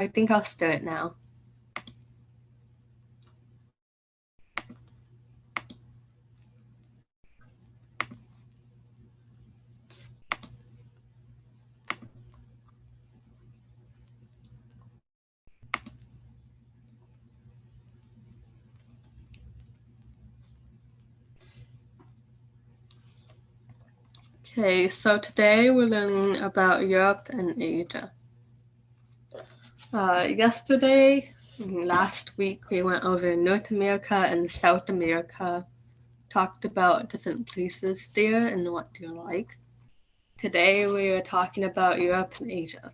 I think I'll start now. Okay, so today we're learning about Europe and Asia. Last week, we went over North America and South America, talked about different places there and what you like. Today, we are talking about Europe and Asia.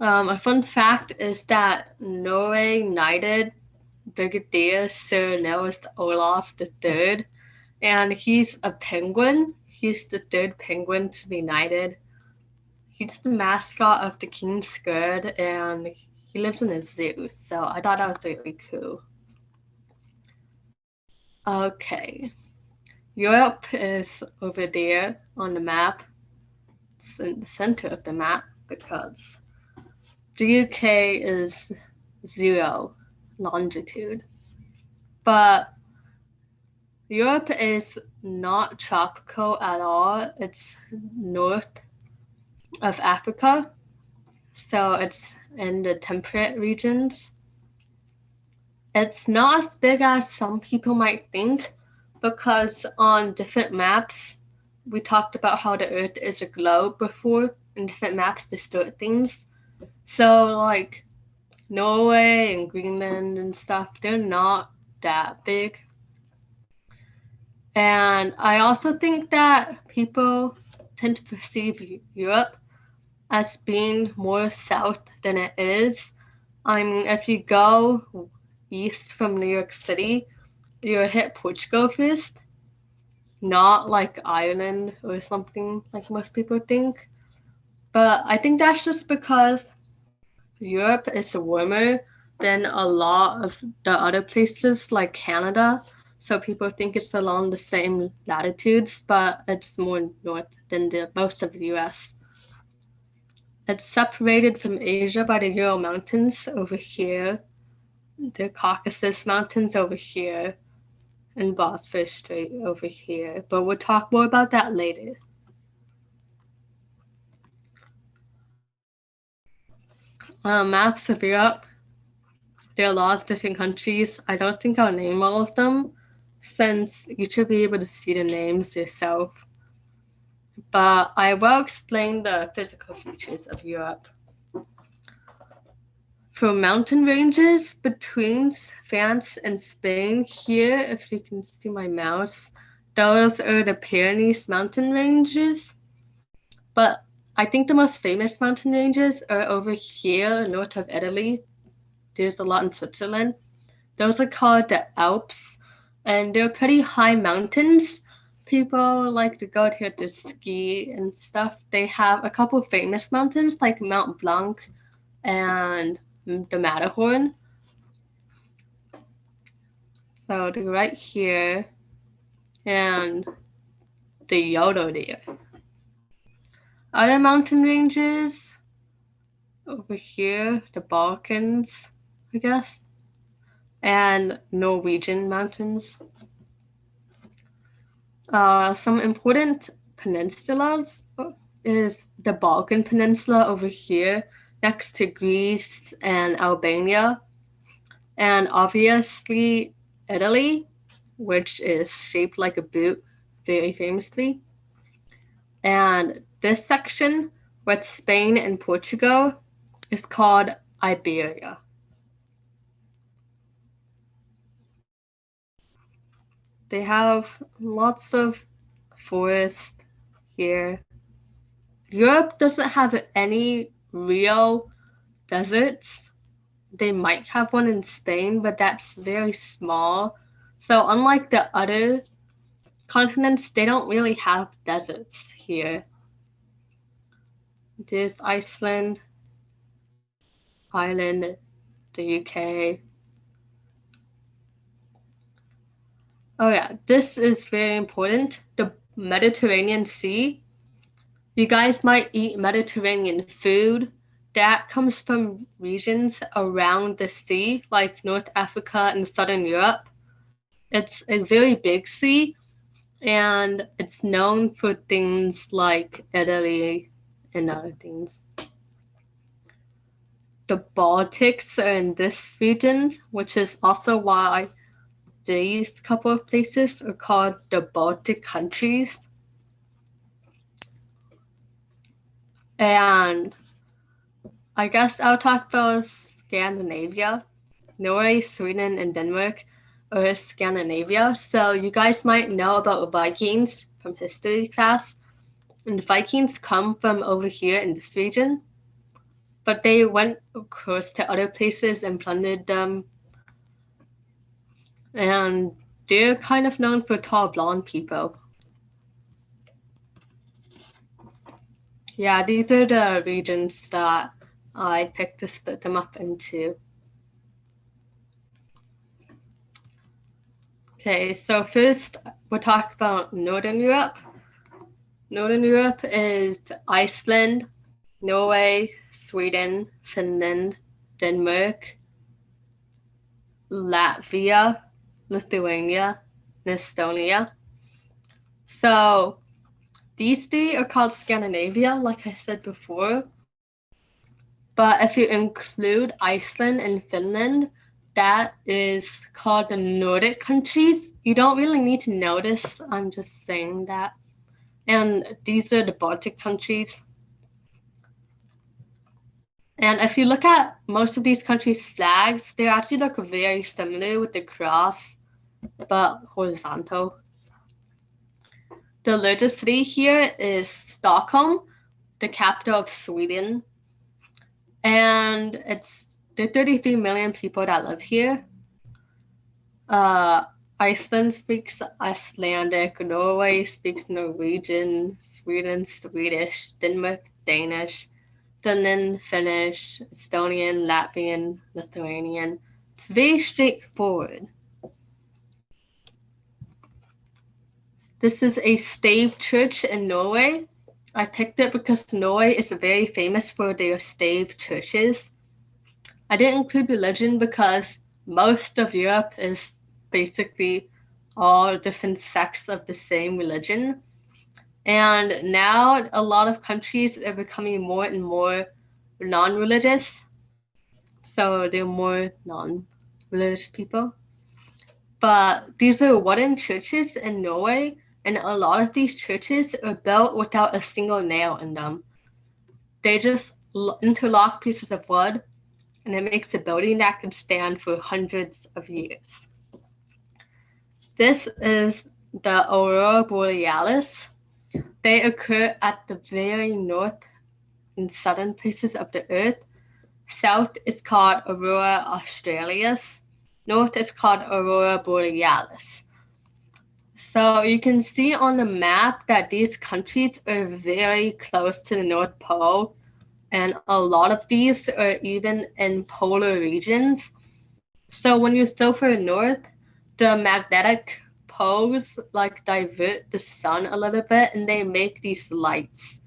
A fun fact is that Norway knighted Brigadier Sir Niels Olaf III, and he's a penguin. He's the third penguin to be knighted. He's the mascot of the King's Guard, and he lives in a zoo, so I thought that was really cool. Okay, Europe is over there on the map. It's in the center of the map because the UK is 0 longitude. But Europe is not tropical at all. It's north of Africa, so it's in the temperate regions. It's not as big as some people might think, because on different maps, we talked about how the Earth is a globe before, and different maps distort things. So, like, Norway and Greenland and stuff, they're not that big. And I also think that people tend to perceive Europe as being more south than it is. I mean, if you go east from New York City, you'll hit Portugal first, not like Ireland or something like most people think. But I think that's just because Europe is warmer than a lot of the other places like Canada. So people think it's along the same latitudes, but it's more north than most of the US. It's separated from Asia by the Ural Mountains over here, the Caucasus Mountains over here, and Bosphorus Strait over here. But we'll talk more about that later. Maps of Europe. There are a lot of different countries. I don't think I'll name all of them, since you should be able to see the names yourself. But I will explain the physical features of Europe. For mountain ranges between France and Spain, here, if you can see my mouse, those are the Pyrenees mountain ranges. But I think the most famous mountain ranges are over here, north of Italy. There's a lot in Switzerland. Those are called the Alps, and they're pretty high mountains. People like to go here to ski and stuff. They have a couple famous mountains like Mount Blanc and the Matterhorn. So they're right here, and the Yodo there. Other mountain ranges over here, the Balkans, I guess, and Norwegian mountains. Some important peninsulas is the Balkan Peninsula over here, next to Greece and Albania, and obviously Italy, which is shaped like a boot, very famously. And this section with Spain and Portugal is called Iberia. They have lots of forest here. Europe doesn't have any real deserts. They might have one in Spain, but that's very small. So unlike the other continents, they don't really have deserts here. There's Iceland, Ireland, the UK. Oh yeah, this is very important. The Mediterranean Sea. You guys might eat Mediterranean food, that comes from regions around the sea, like North Africa and Southern Europe. It's a very big sea, and it's known for things like Italy and other things. The Baltics are in this region, which is also why these couple of places are called the Baltic countries. And I guess I'll talk about Scandinavia. Norway, Sweden, and Denmark are Scandinavia. So you guys might know about Vikings from history class. And Vikings come from over here in this region. But they went, of course, to other places and plundered them. And they're kind of known for tall blonde people. Yeah, these are the regions that I picked to split them up into. Okay, so first we'll talk about Northern Europe. Northern Europe is Iceland, Norway, Sweden, Finland, Denmark, Latvia, Lithuania, and Estonia. So these three are called Scandinavia, like I said before. But if you include Iceland and Finland, that is called the Nordic countries. You don't really need to know this. I'm just saying that. And these are the Baltic countries. And if you look at most of these countries' flags, they actually look very similar with the cross, but horizontal. The largest city here is Stockholm, the capital of Sweden. And there are 33 million people that live here. Iceland speaks Icelandic, Norway speaks Norwegian, Sweden Swedish, Denmark Danish, Finland Finnish, Estonian, Latvian, Lithuanian. It's very straightforward. This is a stave church in Norway. I picked it because Norway is very famous for their stave churches. I didn't include religion because most of Europe is basically all different sects of the same religion. And now a lot of countries are becoming more and more non-religious. So they're more non-religious people. But these are wooden churches in Norway, and a lot of these churches are built without a single nail in them. They just interlock pieces of wood, and it makes a building that can stand for hundreds of years. This is the Aurora Borealis. They occur at the very north and southern places of the Earth. South is called Aurora Australis. North is called Aurora Borealis. So you can see on the map that these countries are very close to the North Pole, and a lot of these are even in polar regions. So when you sail further north, the magnetic poles like divert the sun a little bit, and they make these lights,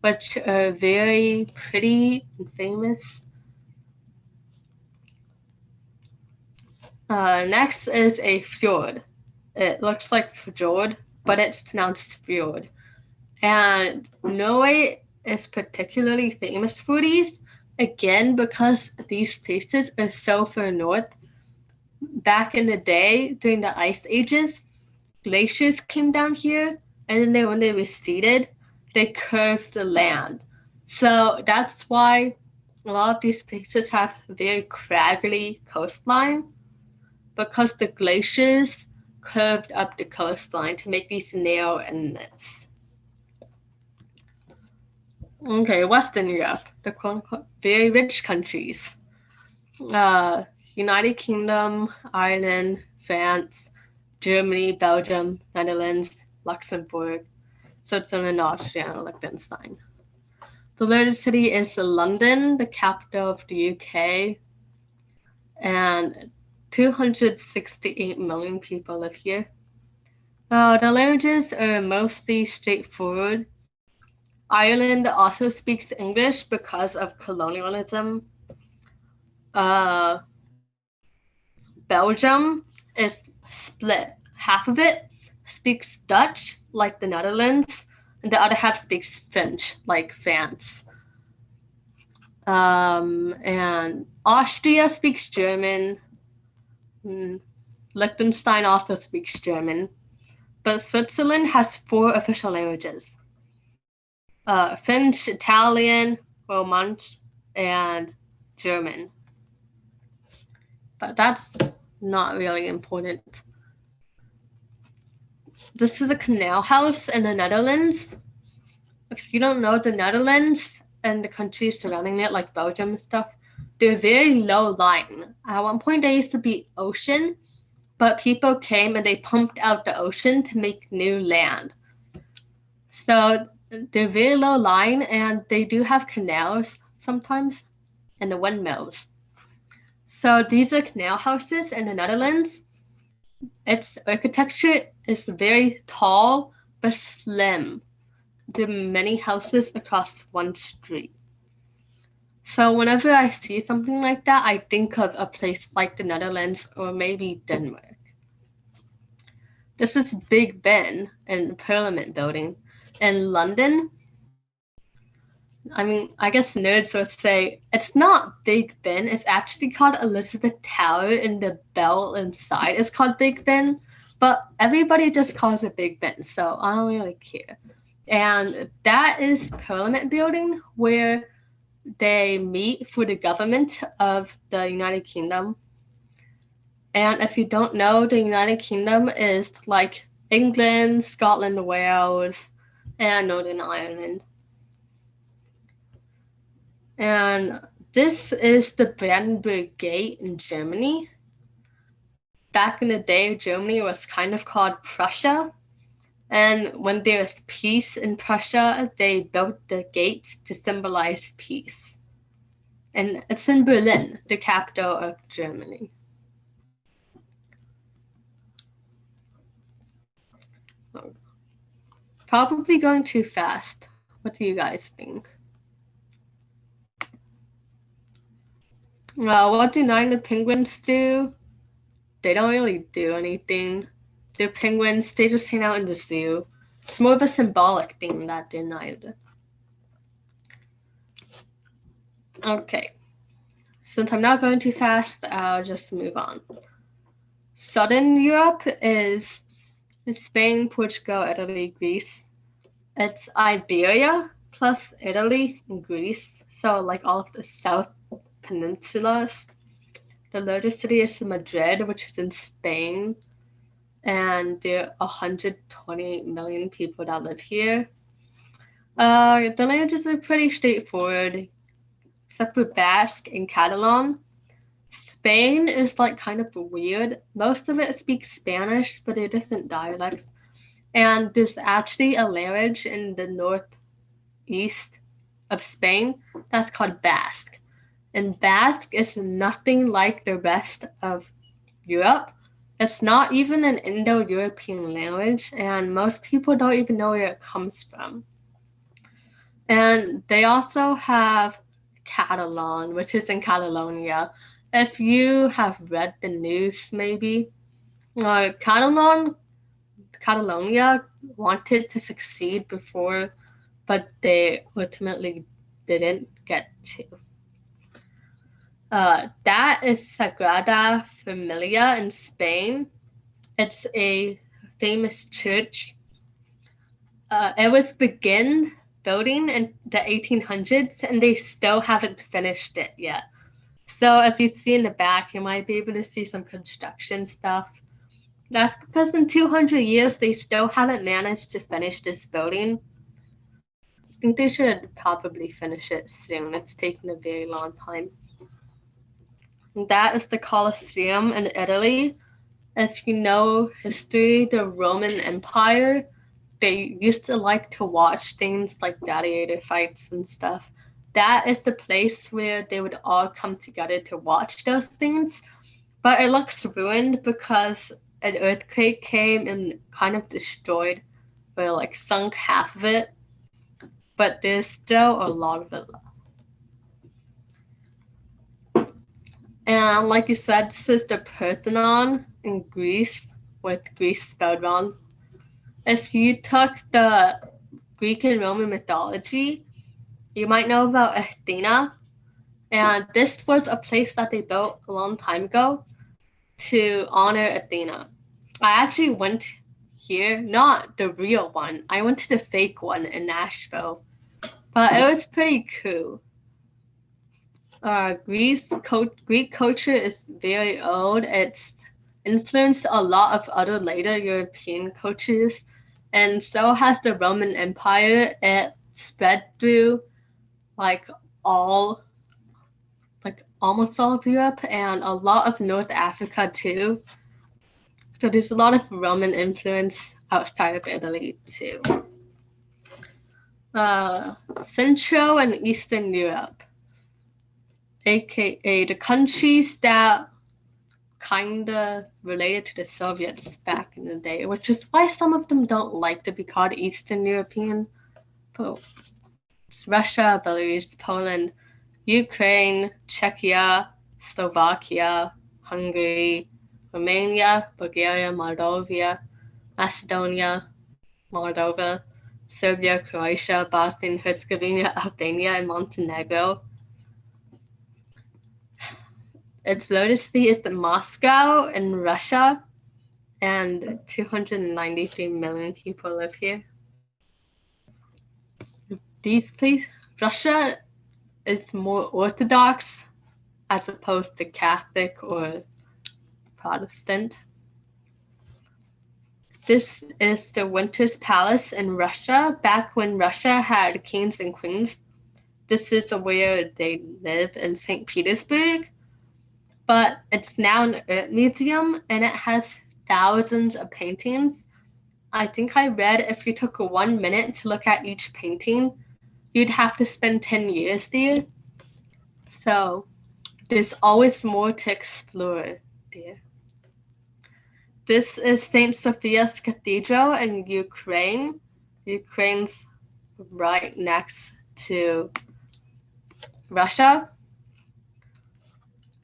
which are very pretty and famous. Next is a fjord. It looks like fjord, but it's pronounced fjord. And Norway is particularly famous for these, again, because these places are so far north. Back in the day, during the ice ages, glaciers came down here, and then when they receded, they curved the land. So that's why a lot of these places have a very craggly coastline, because the glaciers curved up the coastline to make these narrow inlets. Okay, Western Europe, the quote-unquote very rich countries. United Kingdom, Ireland, France, Germany, Belgium, Netherlands, Luxembourg, Switzerland, Austria, and Liechtenstein. The largest city is London, the capital of the UK, and 268 million people live here. The languages are mostly straightforward. Ireland also speaks English because of colonialism. Belgium is split. Half of it speaks Dutch, like the Netherlands, and the other half speaks French, like France. And Austria speaks German. Liechtenstein also speaks German. But Switzerland has 4 official languages. French, Italian, Romansh, and German. But that's not really important. This is a canal house in the Netherlands. If you don't know, the Netherlands and the countries surrounding it, like Belgium and stuff, they're very low lying. At one point, there used to be ocean, but people came and they pumped out the ocean to make new land. So they're very low lying, and they do have canals sometimes and the windmills. So these are canal houses in the Netherlands. Its architecture is very tall but slim. There are many houses across one street. So whenever I see something like that, I think of a place like the Netherlands or maybe Denmark. This is Big Ben and Parliament Building in London. I mean, I guess nerds would say it's not Big Ben, it's actually called Elizabeth Tower, and the bell inside is called Big Ben, but everybody just calls it Big Ben, so I don't really care. And that is Parliament Building, where they meet for the government of the United Kingdom. And if you don't know, the United Kingdom is like England, Scotland, Wales, and Northern Ireland. And this is the Brandenburg Gate in Germany. Back in the day, Germany was kind of called Prussia. And when there was peace in Prussia, they built the gates to symbolize peace. And it's in Berlin, the capital of Germany. Probably going too fast. What do you guys think? What do 9 penguins do? They don't really do anything. They're penguins, they just hang out in the zoo. It's more of a symbolic thing that they're neither. Okay. Since I'm not going too fast, I'll just move on. Southern Europe is Spain, Portugal, Italy, Greece. It's Iberia plus Italy and Greece. So like all of the South peninsulas. The largest city is Madrid, which is in Spain. And there are 128 million people that live here. The languages are pretty straightforward, except for Basque and Catalan. Spain is like kind of weird. Most of it speaks Spanish, but they're different dialects. And there's actually a language in the northeast of Spain that's called Basque. And Basque is nothing like the rest of Europe. It's not even an Indo-European language, and most people don't even know where it comes from. And they also have Catalan, which is in Catalonia. If you have read the news, maybe, Catalonia wanted to succeed before, but they ultimately didn't get to. That is Sagrada Familia in Spain. It's a famous church. It was begun building in the 1800s, and they still haven't finished it yet. So if you see in the back, you might be able to see some construction stuff. That's because in 200 years, they still haven't managed to finish this building. I think they should probably finish it soon. It's taken a very long time. And that is the Coliseum in Italy. If you know history, the Roman Empire, they used to like to watch things like gladiator fights and stuff. That is the place where they would all come together to watch those things. But it looks ruined because an earthquake came and kind of destroyed or like sunk half of it. but there's still a lot of it left. And like you said, this is the Parthenon in Greece, with Greece spelled wrong. If you took the Greek and Roman mythology, you might know about Athena. And this was a place that they built a long time ago to honor Athena. I actually went here, not the real one. I went to the fake one in Nashville, but it was pretty cool. Greek culture is very old. It's influenced a lot of other later European cultures, and so has the Roman Empire. It spread through like almost all of Europe and a lot of North Africa too. So there's a lot of Roman influence outside of Italy too. Central and Eastern Europe, aka the countries that kinda related to the Soviets back in the day, which is why some of them don't like to be called Eastern European. But it's Russia, Belarus, Poland, Ukraine, Czechia, Slovakia, Hungary, Romania, Bulgaria, Moldova, Macedonia, Moldova, Serbia, Croatia, Bosnia and Herzegovina, Albania, and Montenegro. Its largest city is Moscow in Russia, and 293 million people live here. Russia is more Orthodox as opposed to Catholic or Protestant. This is the Winter's Palace in Russia, back when Russia had kings and queens. This is where they live in St. Petersburg, but it's now an art museum and it has thousands of paintings. I think I read if you took 1 minute to look at each painting, you'd have to spend 10 years there. So there's always more to explore there. This is St. Sophia's Cathedral in Ukraine. Ukraine's right next to Russia.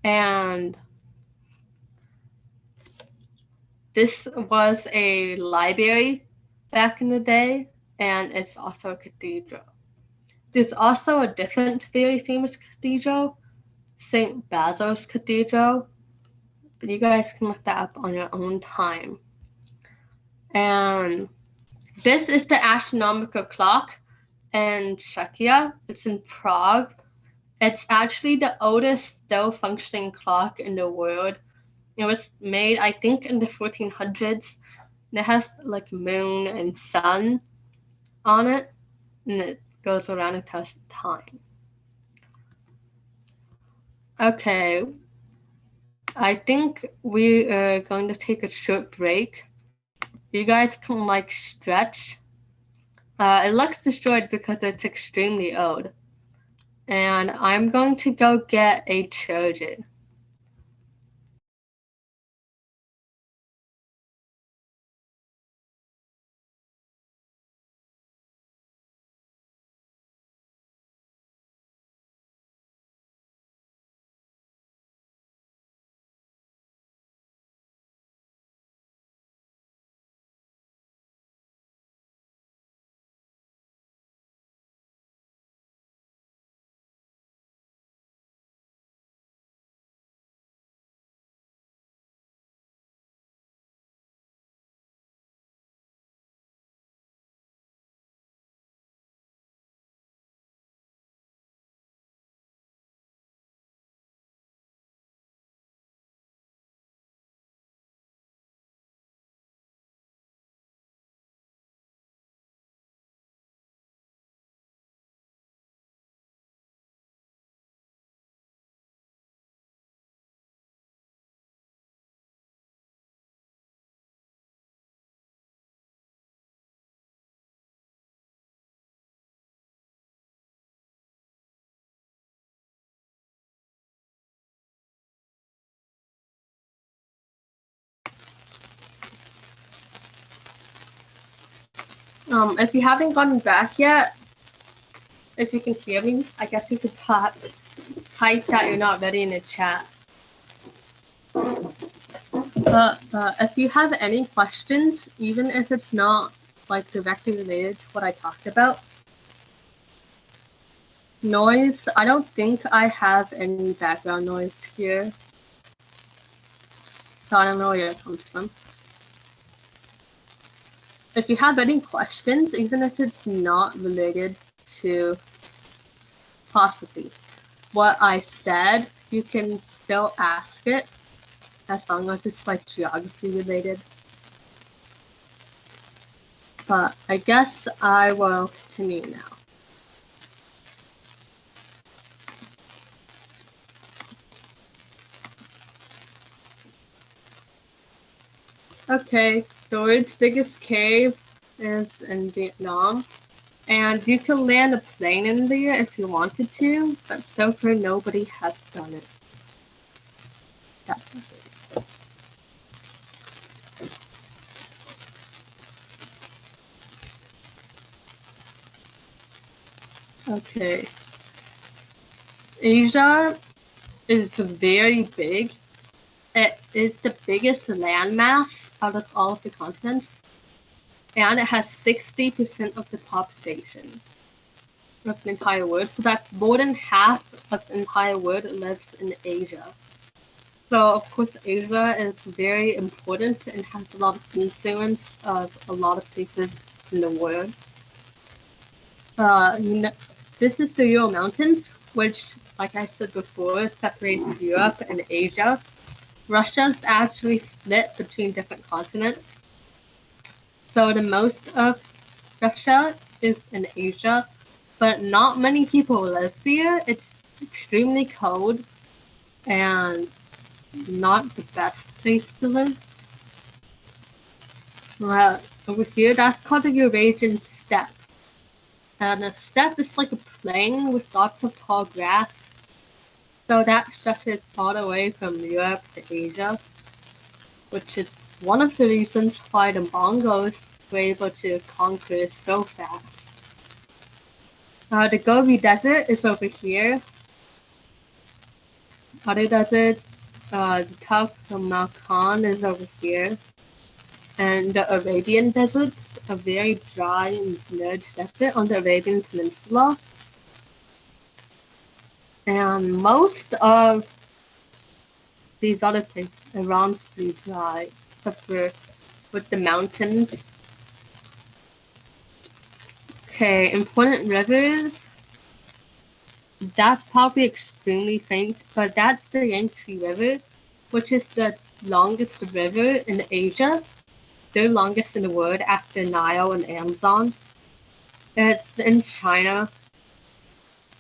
And this was a library back in the day, and it's also a cathedral. There's also a different very famous cathedral, St. Basil's Cathedral. But you guys can look that up on your own time. And this is the astronomical clock in Czechia. It's in Prague. It's actually the oldest still functioning clock in the world. It was made, I think, in the 1400s. And it has like moon and sun on it, and it goes around and tells time. Okay, I think we are going to take a short break. You guys can like stretch. It looks destroyed because it's extremely old. And I'm going to go get a charger. If you haven't gotten back yet, If you can hear me, I guess you could type that you're not ready in the chat. If you have any questions, even if it's not like directly related to what I talked about, noise, I don't think I have any background noise here, so I don't know where it comes from. If you have any questions, even if it's not related to possibly what I said, you can still ask it, as long as it's like geography related. But I guess I will continue now. Okay, the world's biggest cave is in Vietnam, and you can land a plane in there if you wanted to, but so far nobody has done it. Okay. Asia is very big. It is the biggest landmass out of all of the continents, and it has 60% of the population of the entire world. So that's more than half of the entire world lives in Asia. So of course Asia is very important and has a lot of influence of a lot of places in the world. This is the Ural Mountains, which, like I said before, separates Europe and Asia. Russia's actually split between different continents. So the most of Russia is in Asia, but not many people live there. It's extremely cold and not the best place to live. Over here, that's called the Eurasian steppe. And a steppe is like a plain with lots of tall grass. So that stretches all the way from Europe to Asia, which is one of the reasons why the Mongols were able to conquer so fast. The Gobi Desert is over here. Other deserts, the top of Mount Khan is over here. And the Arabian deserts, a very dry and large desert on the Arabian Peninsula. And most of these other places, Iran's pretty dry, except for with the mountains. Okay, important rivers. That's probably extremely faint, but that's the Yangtze River, which is the longest river in Asia, the longest in the world after Nile and Amazon. It's in China,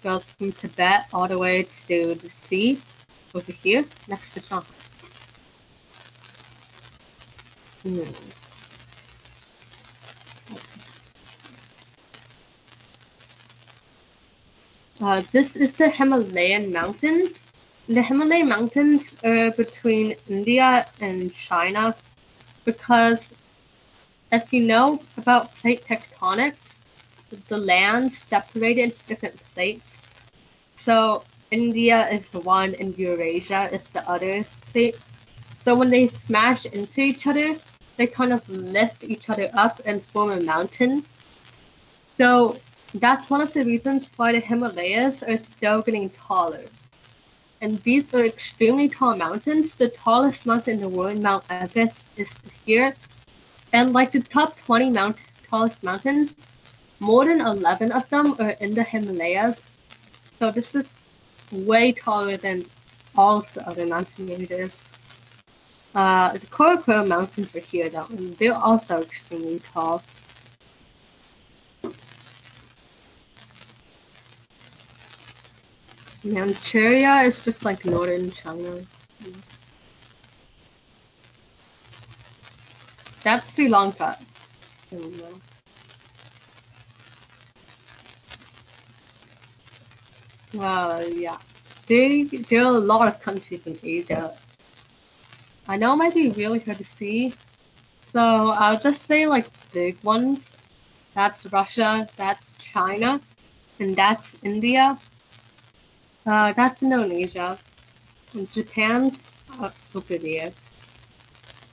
goes from Tibet all the way to the sea over here next to Shanghai. This is the Himalayan Mountains. The Himalayan Mountains are between India and China because if you know about plate tectonics, the land separated into different plates. So India is one and Eurasia is the other plate. So when they smash into each other, they kind of lift each other up and form a mountain. So that's one of the reasons why the Himalayas are still getting taller. And these are extremely tall mountains. The tallest mountain in the world, Mount Everest, is here. And like the top 20 tallest mountains, more than 11 of them are in the Himalayas. So this is way taller than all of the other mountain ranges. The Karakoram Mountains are here though, and they're also extremely tall. Manchuria is just like northern China. That's Sri Lanka. Yeah. There are a lot of countries in Asia. I know it might be really hard to see, so I'll just say like big ones. That's Russia, that's China, and that's India. That's Indonesia. And Japan's over there.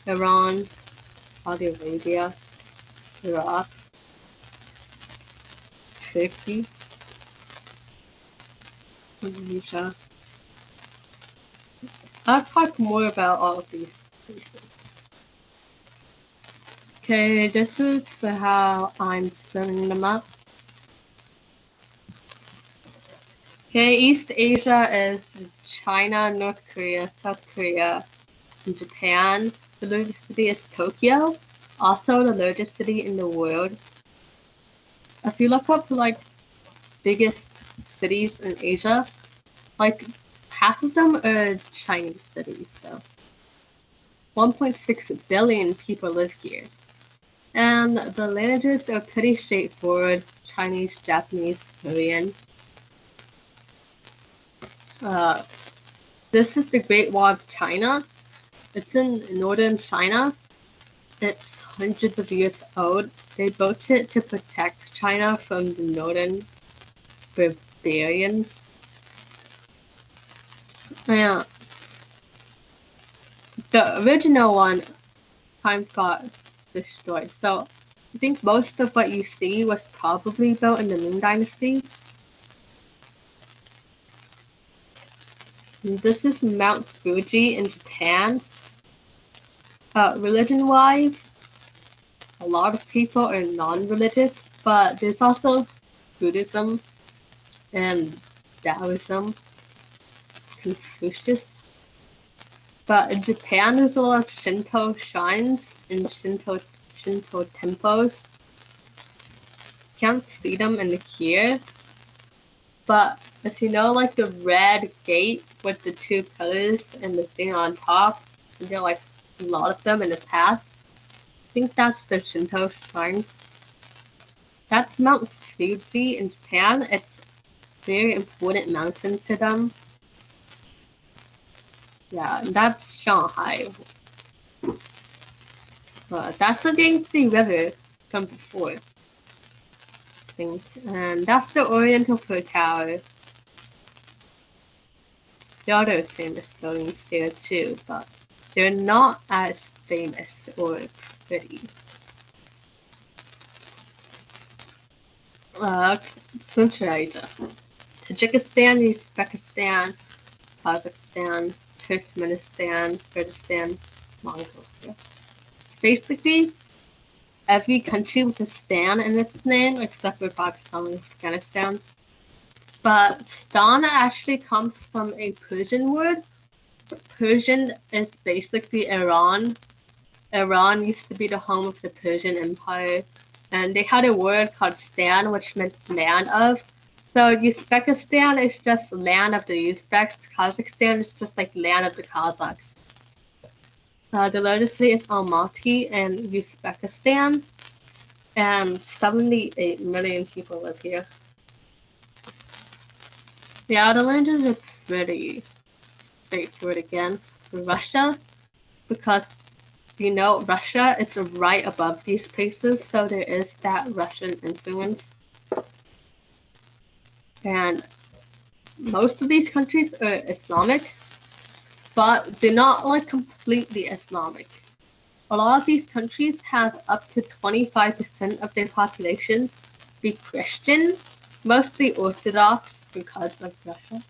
Iran, Saudi Arabia, Iraq, Turkey, Indonesia. I'll talk more about all of these places. Okay, this is how I'm spelling them up. Okay, East Asia is China, North Korea, South Korea, and Japan. The largest city is Tokyo, also the largest city in the world. If you look up like biggest cities in Asia, like half of them are Chinese cities though. 1.6 billion people live here. And the languages are pretty straightforward: Chinese, Japanese, Korean. This is the Great Wall of China. It's in northern China. It's hundreds of years old. They built it to protect China from the northern barbarians. Yeah. The original one got destroyed. So I think most of what you see was probably built in the Ming Dynasty. And this is Mount Fuji in Japan. Religion-wise, a lot of people are non-religious, but there's also Buddhism and Taoism, Confucius. But in Japan, there's a lot of Shinto shrines and Shinto temples. Can't see them in here, but if you know like the red gate with the two pillars and the thing on top, and there are like a lot of them in the path, I think that's the Shinto shrines. That's Mount Fuji in Japan. It's a very important mountain to them. Yeah, that's Shanghai. That's the Yangtze River from before. And that's the Oriental Pearl Tower. There are other famous buildings there too, but they're not as famous or pretty. Central Asia. Tajikistan, Uzbekistan, Kazakhstan, Turkmenistan, Kyrgyzstan, Mongolia. It's basically every country with a stan in its name except for Pakistan and Afghanistan. But stan actually comes from a Persian word. Persian is basically Iran. Iran used to be the home of the Persian Empire, and they had a word called stan, which meant land of. So Uzbekistan is just land of the Uzbeks. Kazakhstan is just like land of the Kazakhs. The largest city is Almaty in Uzbekistan, and 78 million people live here. Yeah, the languages are pretty straightforward against Russia, because you know Russia, it's right above these places, so there is that Russian influence. And most of these countries are Islamic, but they're not like completely Islamic. A lot of these countries have up to 25% of their population be Christian, mostly Orthodox because of Russia.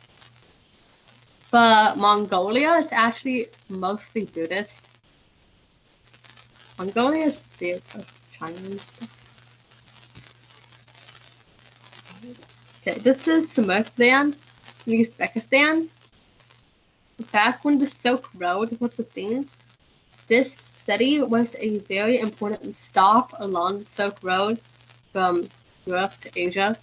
But Mongolia is actually mostly Buddhist. Mongolia is there close to China and stuff. Okay, this is Samarkand in Uzbekistan. Back when the Silk Road was a thing, this city was a very important stop along the Silk Road from Europe to Asia.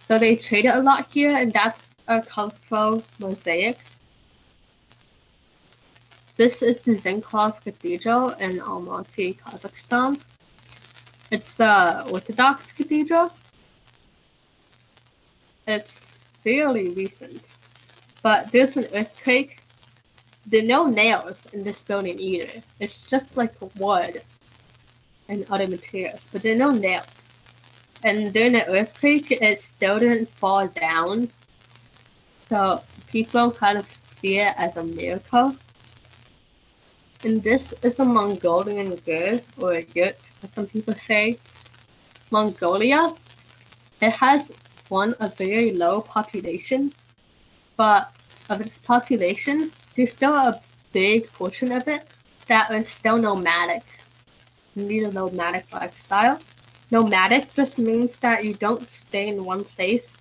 So they traded a lot here, and that's a colorful mosaic. This is the Zheng Cathedral in Almaty, Kazakhstan. It's an Orthodox cathedral. It's fairly recent, but there's an earthquake. There are no nails in this building either. It's just like wood and other materials, but there are no nails. And during the earthquake, it still didn't fall down. So people kind of see it as a miracle. And this is a Mongolian yurt, or a yurt, as some people say. Mongolia, it has a very low population, but of its population, there's still a big portion of it that is still nomadic. Lead a nomadic lifestyle. Nomadic just means that you don't stay in one place,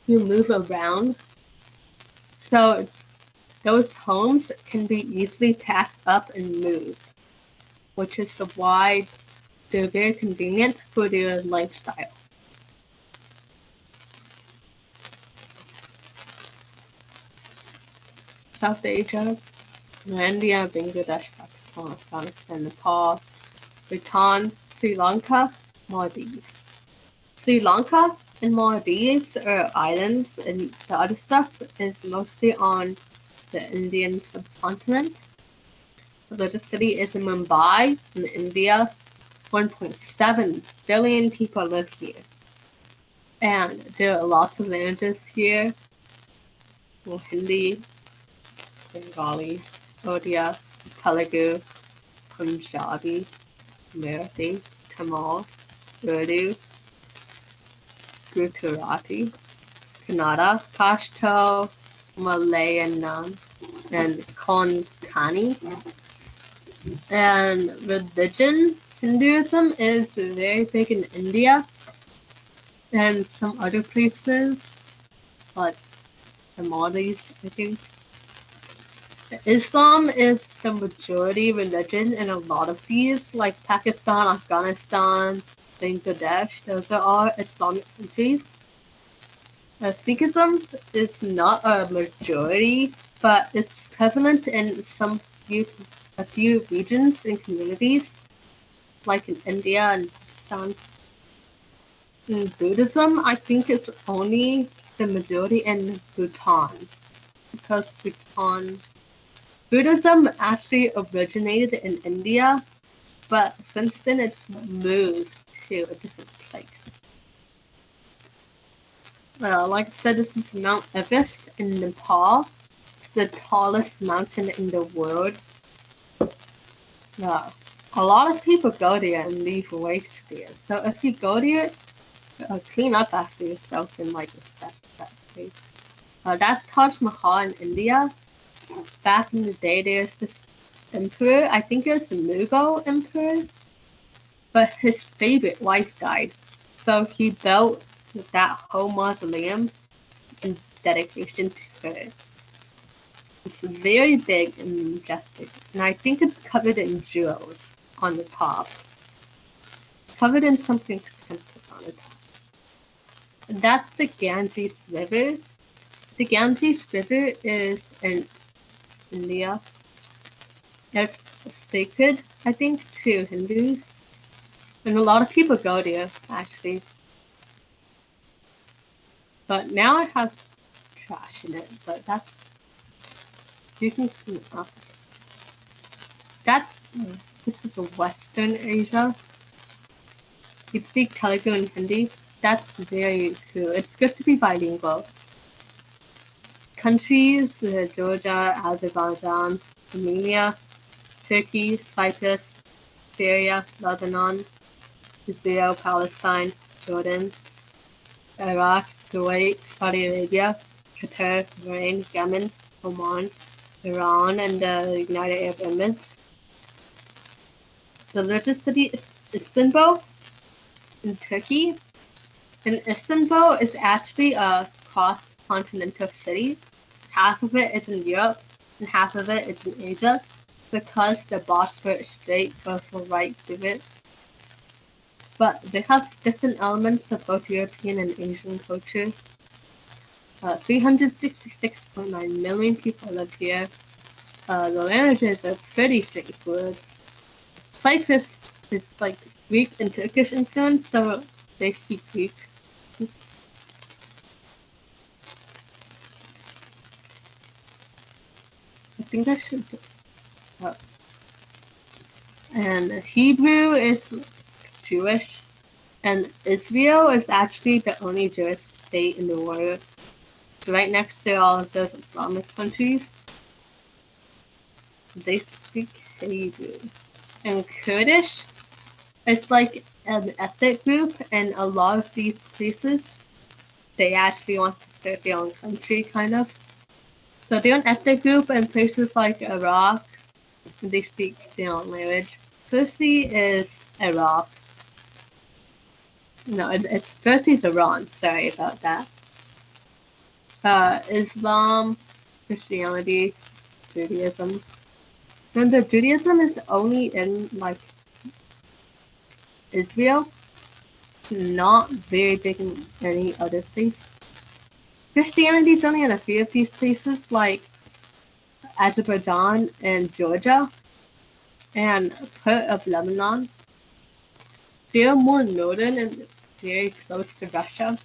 you move around. So those homes can be easily packed up and moved, which is why they're very convenient for their lifestyle. South Asia, India, Bangladesh, Pakistan, Afghanistan, Nepal, Bhutan, Sri Lanka, Maldives. Sri Lanka and Maldives are islands, and the other stuff is mostly on the Indian subcontinent. The largest city is in Mumbai, in India. 1.7 billion people live here. And there are lots of languages here. Hindi, Bengali, Odia, Telugu, Punjabi, Marathi, Tamil, Urdu, Gujarati, Kannada, Pashto, Malayalam, and Konkani. And religion, Hinduism is very big in India and some other places, like the Maldives, I think. Islam is the majority religion in a lot of these, like Pakistan, Afghanistan, Bangladesh. Those are all Islamic countries. Sikhism is not a majority, but it's prevalent in a few regions and communities, like in India and Pakistan. In Buddhism, I think it's only the majority in Bhutan, because Buddhism actually originated in India, but since then it's moved to a different place. Like I said, this is Mount Everest in Nepal. It's the tallest mountain in the world. A lot of people go there and leave waste there. So if you go there, clean up after yourself and respect that place. That's Taj Mahal in India. Back in the day, there's this emperor, I think it was the Mughal emperor, but his favorite wife died. So he built that whole mausoleum in dedication to her. It's very big and majestic, and I think it's covered in jewels on the top. It's covered in something expensive on the top. And that's the Ganges River. The Ganges River is in India. It's sacred, I think, to Hindus. And a lot of people go there, actually. But now it has trash in it, but you can clean it up. This is a Western Asia. You speak Telugu and Hindi. That's very cool. It's good to be bilingual. Countries, Georgia, Azerbaijan, Armenia, Turkey, Cyprus, Syria, Lebanon, Israel, Palestine, Jordan, Iraq, Kuwait, Saudi Arabia, Qatar, Bahrain, Yemen, Oman, Iran, and the United Arab Emirates. The largest city is Istanbul in Turkey. And Istanbul is actually a cross-continental city. Half of it is in Europe and half of it is in Asia, because the Bosphorus Strait goes right through it. But they have different elements of both European and Asian culture. 366.9 million people live here. The languages are pretty straightforward. Cyprus is Greek and Turkish influence, so they speak Greek. I think that should be. And Hebrew is Jewish. And Israel is actually the only Jewish state in the world. It's right next to all of those Islamic countries. They speak Hebrew. And Kurdish is like an ethnic group, and a lot of these places, they actually want to start their own country, kind of. So they're an ethnic group in places like Iraq, and they speak their own language. Firstly is Iraq. No, it's firstly is Iran. Sorry about that. Islam, Christianity, Judaism. Then the Judaism is only in like Israel. It's not very big in any other place. Christianity is only in a few of these places like Azerbaijan and Georgia and part of Lebanon. They're more northern and very close to Russia.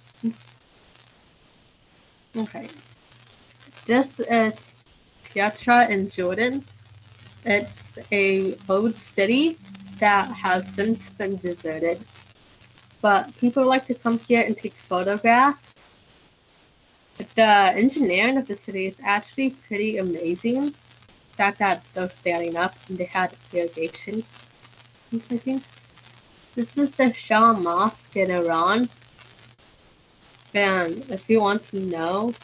Okay. This is Petra in Jordan. It's a old city that has since been deserted. But people like to come here and take photographs. The engineering of the city is actually pretty amazing. The fact that it's still standing up and they had irrigation. I think this is the Shah Mosque in Iran. And if you want to know,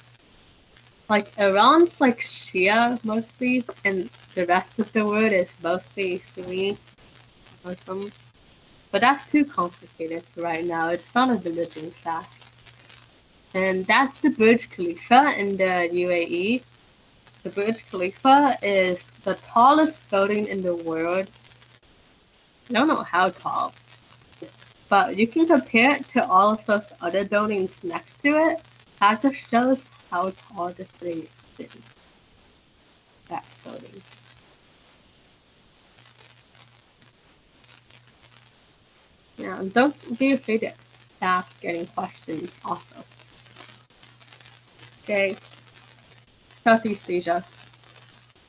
like Iran's like Shia mostly, and the rest of the world is mostly Sunni Muslim. But that's too complicated right now. It's not a religion class. And that's the Burj Khalifa in the UAE. The Burj Khalifa is the tallest building in the world. I don't know how tall, but you can compare it to all of those other buildings next to it. That just shows how tall the city is. That building. Yeah, and don't be afraid to ask any questions also. Okay, Southeast Asia.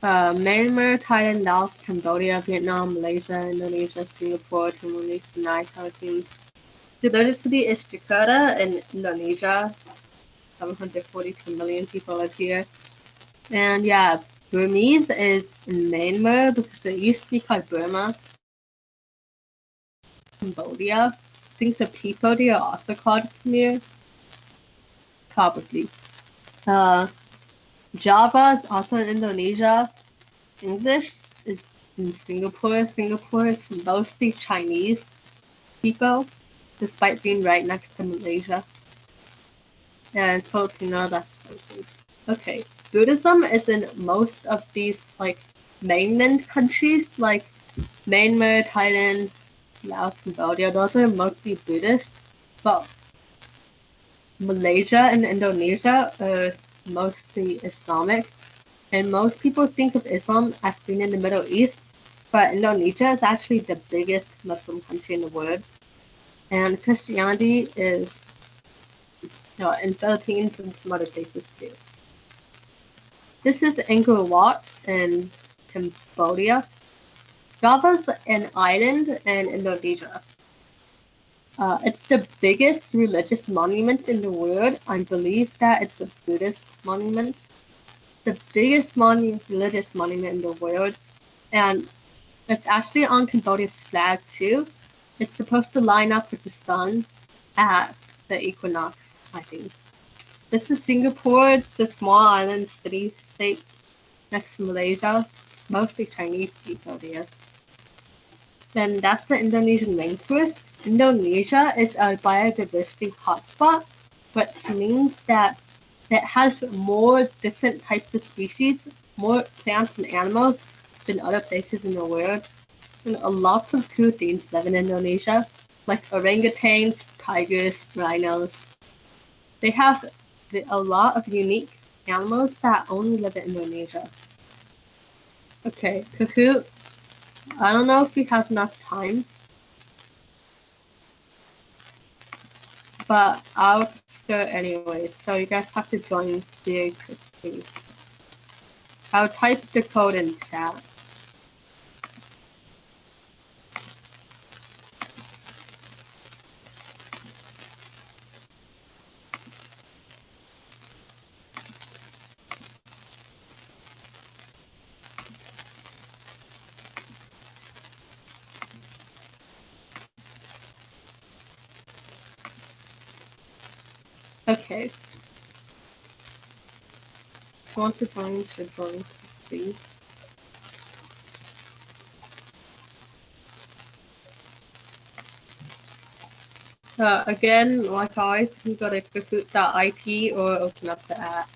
Myanmar, Thailand, Laos, Cambodia, Vietnam, Malaysia, Indonesia, Singapore, Timor-Leste, Brunei, Philippines. The largest city is Jakarta in Indonesia. 742 million people live here. And yeah, Burmese is in Myanmar because it used to be called Burma. Cambodia. I think the people there are also called Khmer. Probably. Java is also in Indonesia. English is in Singapore. Singapore is mostly Chinese people, despite being right next to Malaysia. And Filipino, that's Philippines. Okay, Buddhism is in most of these like mainland countries, like Myanmar, Thailand, Laos, Cambodia. Those are mostly Buddhist, but Malaysia and Indonesia are mostly Islamic. And most people think of Islam as being in the Middle East, but Indonesia is actually the biggest Muslim country in the world. And Christianity is in Philippines and some other places too. This is Angkor Wat in Cambodia. Java's an island in Indonesia. It's the biggest religious monument in the world. I believe that it's a Buddhist monument. The biggest religious monument in the world, and it's actually on Cambodia's flag too. It's supposed to line up with the sun at the equinox, I think. This is Singapore. It's a small island city-state next to Malaysia. It's mostly Chinese people there. Then that's the Indonesian rainforest. Indonesia is a biodiversity hotspot, which means that it has more different types of species, more plants and animals than other places in the world. And lots of cool things live in Indonesia, like orangutans, tigers, rhinos. They have a lot of unique animals that only live in Indonesia. Okay, Kahoot, I don't know if we have enough time, but I'll start anyway, so you guys have to join very quickly. I'll type the code in chat. Okay. Want to find the drawing quickly. Again, like always, you go to kahoot.it or open up the app.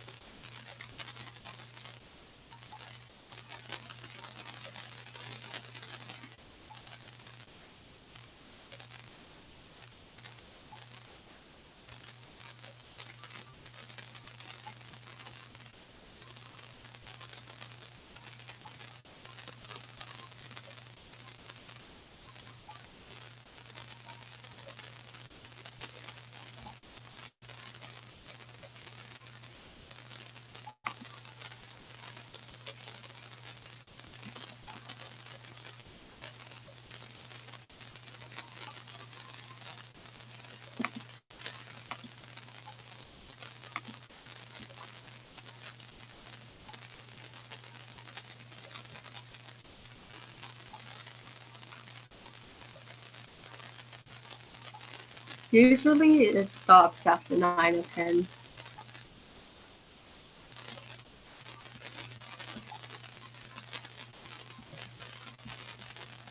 Usually it stops after 9 or 10.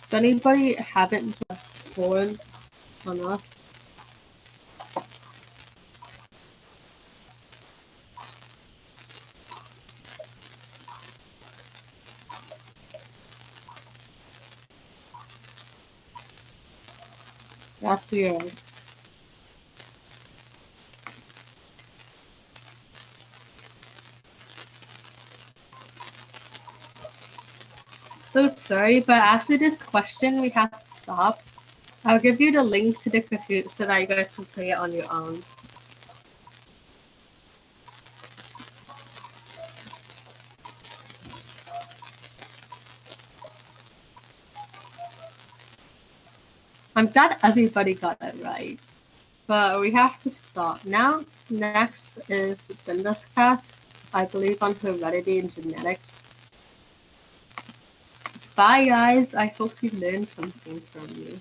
Does anybody haven't born on us? That's yours. So sorry, but after this question, we have to stop. I'll give you the link to the Kahoot so that you guys can play it on your own. I'm glad everybody got it right. But we have to stop now. Next is Linda's class, I believe on heredity and genetics. Bye guys, I hope you learned something from me.